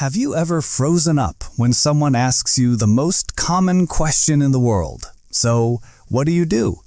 Have you ever frozen up when someone asks you the most common question in the world? So, what do?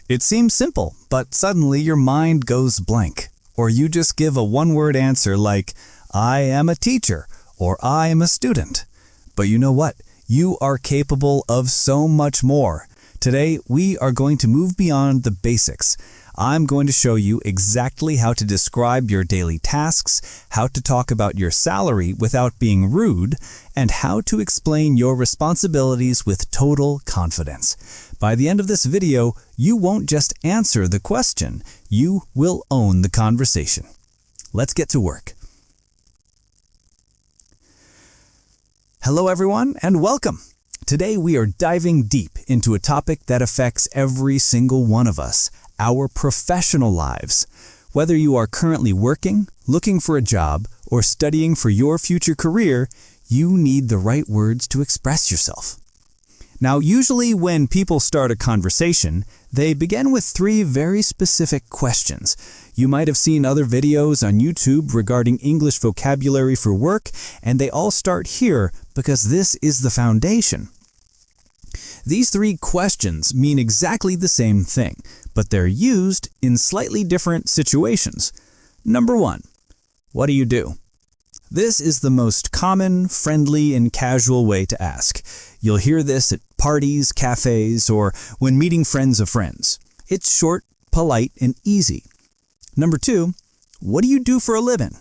It seems simple, but suddenly your mind goes blank. Or you just give a one-word answer like, I am a teacher, or I am a student. But you know what? You are capable of so much more. Today, we are going to move beyond the basics. I'm going to show you exactly how to describe your daily tasks, how to talk about your salary without being rude, and how to explain your responsibilities with total confidence. By the end of this video, you won't just answer the question, you will own the conversation. Let's get to work. Hello everyone, and welcome. Today we are diving deep into a topic that affects every single one of us, our professional lives. Whether you are currently working, looking for a job, or studying for your future career, you need the right words to express yourself. Now, usually when people start a conversation, they begin with 3 very specific questions. You might have seen other videos on YouTube regarding English vocabulary for work, and they all start here because this is the foundation. These 3 questions mean exactly the same thing, but they're used in slightly different situations. Number 1, what do you do? This is the most common, friendly, and casual way to ask. You'll hear this at parties, cafes, or when meeting friends of friends. It's short, polite, and easy. Number 2, what do you do for a living?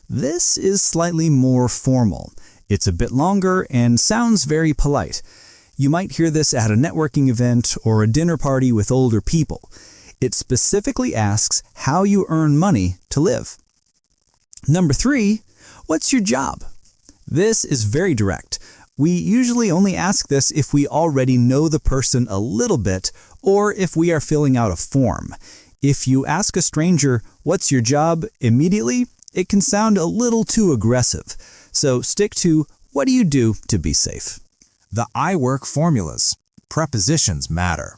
This is slightly more formal. It's a bit longer and sounds very polite. You might hear this at a networking event or a dinner party with older people. It specifically asks how you earn money to live. Number 3, what's your job? This is very direct. We usually only ask this if we already know the person a little bit or if we are filling out a form. If you ask a stranger, what's your job, immediately, it can sound a little too aggressive. So stick to, what do you do to be safe? The I work formulas. Prepositions matter.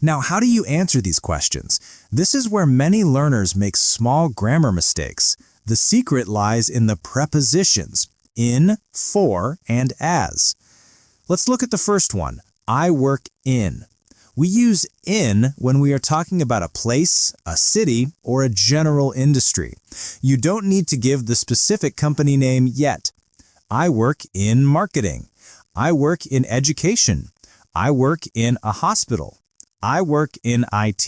Now, how do you answer these questions? This is where many learners make small grammar mistakes. The secret lies in the prepositions, in, for, and as. Let's look at the first one, I work in. We use in when we are talking about a place, a city, or a general industry. You don't need to give the specific company name yet. I work in marketing. I work in education. I work in a hospital. I work in IT.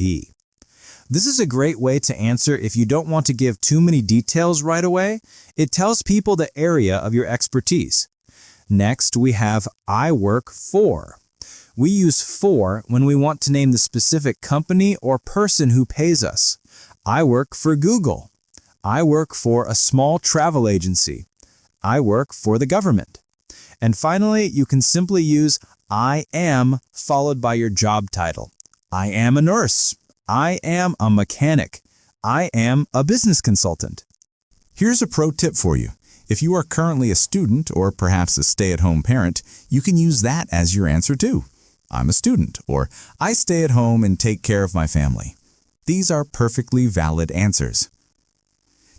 This is a great way to answer if you don't want to give too many details right away. It tells people the area of your expertise. Next, we have I work for. We use for when we want to name the specific company or person who pays us. I work for Google. I work for a small travel agency. I work for the government. And finally, you can simply use I am followed by your job title. I am a nurse. I am a mechanic. I am a business consultant. Here's a pro tip for you. If you are currently a student or perhaps a stay-at-home parent, you can use that as your answer too. I'm a student, or I stay at home and take care of my family. These are perfectly valid answers.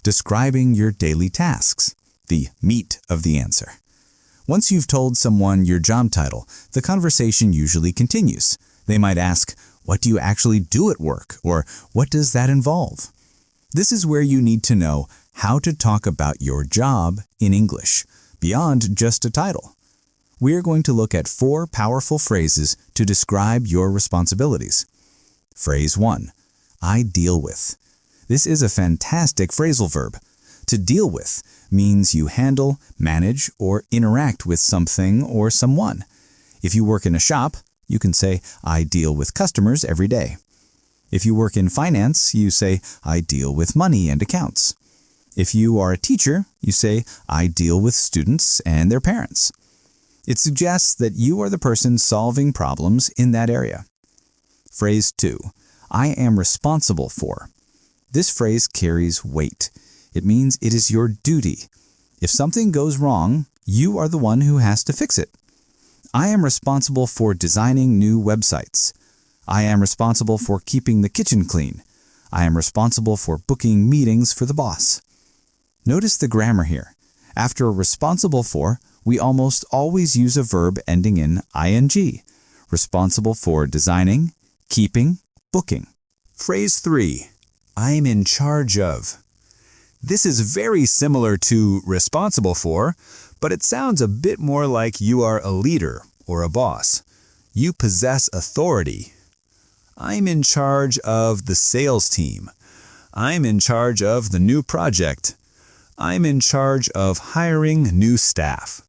Describing your daily tasks, the meat of the answer. Once you've told someone your job title, the conversation usually continues. They might ask, what do you actually do at work? Or what does that involve? This is where you need to know how to talk about your job in English, beyond just a title. We are going to look at 4 powerful phrases to describe your responsibilities. Phrase 1, I deal with. This is a fantastic phrasal verb. To deal with means you handle, manage, or interact with something or someone. If you work in a shop, you can say, I deal with customers every day. If you work in finance, you say, I deal with money and accounts. If you are a teacher, you say, I deal with students and their parents. It suggests that you are the person solving problems in that area. Phrase 2, I am responsible for. This phrase carries weight. It means it is your duty. If something goes wrong, you are the one who has to fix it. I am responsible for designing new websites. I am responsible for keeping the kitchen clean. I am responsible for booking meetings for the boss. Notice the grammar here. After responsible for, we almost always use a verb ending in ing. Responsible for designing, keeping, booking. Phrase 3. I'm in charge of. This is very similar to responsible for, but it sounds a bit more like you are a leader or a boss. You possess authority. I'm in charge of the sales team. I'm in charge of the new project. I'm in charge of hiring new staff.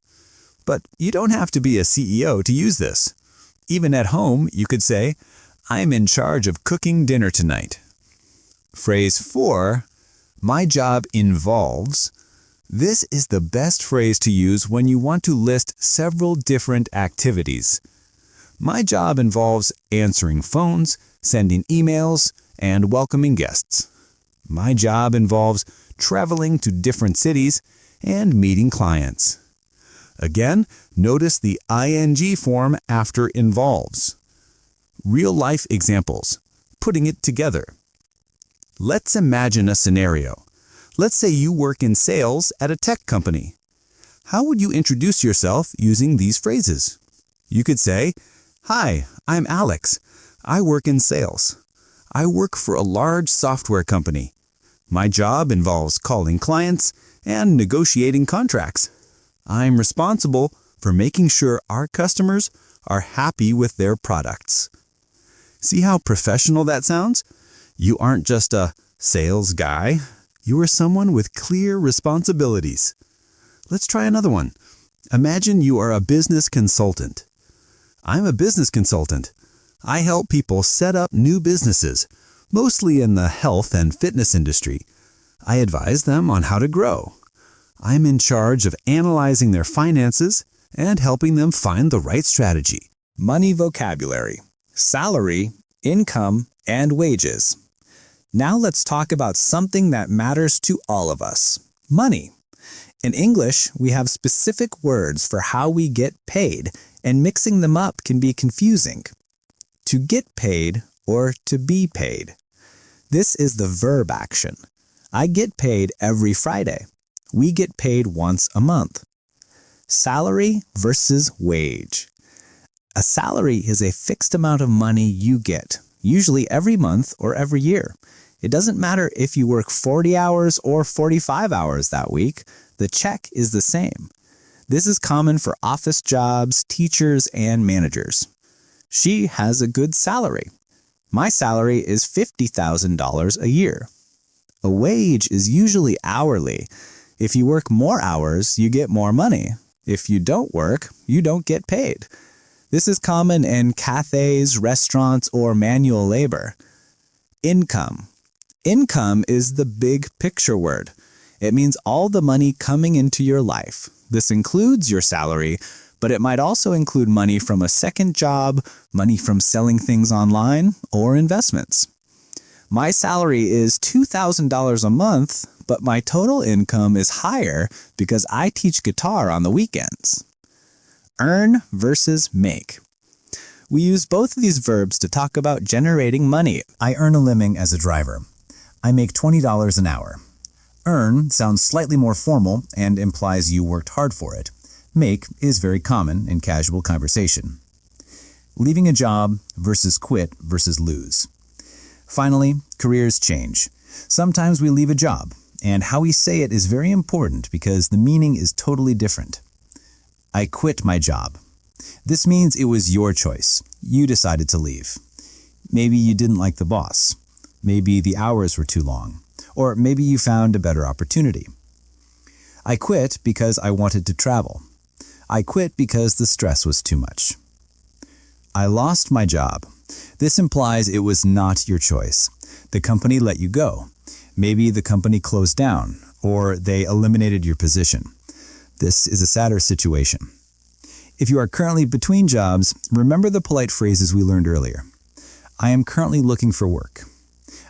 But you don't have to be a CEO to use this. Even at home, you could say, I'm in charge of cooking dinner tonight. Phrase 4. My job involves. This is the best phrase to use when you want to list several different activities. My job involves answering phones, sending emails, and welcoming guests. My job involves traveling to different cities and meeting clients. Again, notice the ing form after involves. Real-life examples. Putting it together. Let's imagine a scenario. Let's say you work in sales at a tech company. How would you introduce yourself using these phrases? You could say, Hi, I'm Alex. I work in sales. I work for a large software company. My job involves calling clients and negotiating contracts. I'm responsible for making sure our customers are happy with their products. See how professional that sounds? You aren't just a sales guy. You are someone with clear responsibilities. Let's try another one. Imagine you are a business consultant. I'm a business consultant. I help people set up new businesses, mostly in the health and fitness industry. I advise them on how to grow. I'm in charge of analyzing their finances and helping them find the right strategy. Money vocabulary: salary, income, and wages. Now let's talk about something that matters to all of us: money. In English, we have specific words for how we get paid, and mixing them up can be confusing. To get paid or to be paid. This is the verb action. I get paid every Friday. We get paid once a month. Salary versus wage. A salary is a fixed amount of money you get, usually every month or every year. It doesn't matter if you work 40 hours or 45 hours that week, the check is the same. This is common for office jobs, teachers, and managers. She has a good salary. My salary is $50,000 a year. A wage is usually hourly. If you work more hours, you get more money. If you don't work, you don't get paid. This is common in cafes, restaurants, or manual labor. Income. Income is the big picture word. It means all the money coming into your life. This includes your salary, but it might also include money from a second job, money from selling things online, or investments. My salary is $2,000 a month, but my total income is higher because I teach guitar on the weekends. Earn versus make. We use both of these verbs to talk about generating money. I earn a living as a driver. I make $20 an hour. Earn sounds slightly more formal and implies you worked hard for it. Make is very common in casual conversation. Leaving a job versus quit versus lose. Finally, careers change. Sometimes we leave a job, and how we say it is very important because the meaning is totally different. I quit my job. This means it was your choice. You decided to leave. Maybe you didn't like the boss. Maybe the hours were too long. Or maybe you found a better opportunity. I quit because I wanted to travel. I quit because the stress was too much. I lost my job. This implies it was not your choice. The company let you go. Maybe the company closed down, or they eliminated your position. This is a sadder situation. If you are currently between jobs, remember the polite phrases we learned earlier. I am currently looking for work.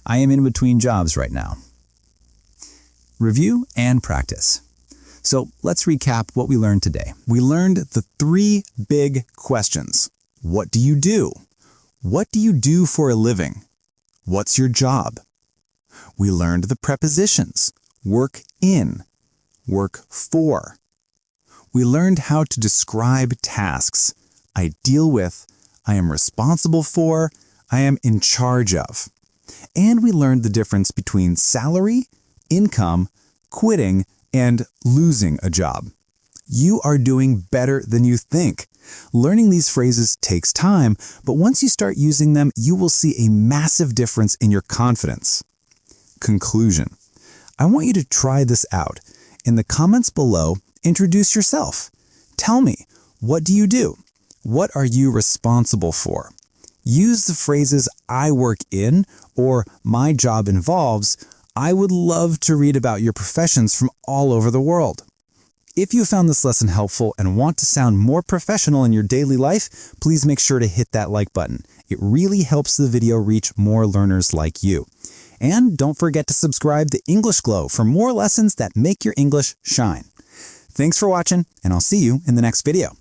I am in between jobs right now. Review and practice. So let's recap what we learned today. We learned the 3 big questions. What do you do? What do you do for a living? What's your job? We learned the prepositions. Work in. work for. We learned how to describe tasks. I deal with, I am responsible for, I am in charge of. And we learned the difference between salary, income, quitting, and losing a job. You are doing better than you think. Learning these phrases takes time, but once you start using them, you will see a massive difference in your confidence. Conclusion. I want you to try this out. In the comments below, introduce yourself. Tell me, what do you do? What are you responsible for? Use the phrases I work in or my job involves. I would love to read about your professions from all over the world. If you found this lesson helpful and want to sound more professional in your daily life, please make sure to hit that like button. It really helps the video reach more learners like you. And don't forget to subscribe to English Glow for more lessons that make your English shine. Thanks for watching, and I'll see you in the next video.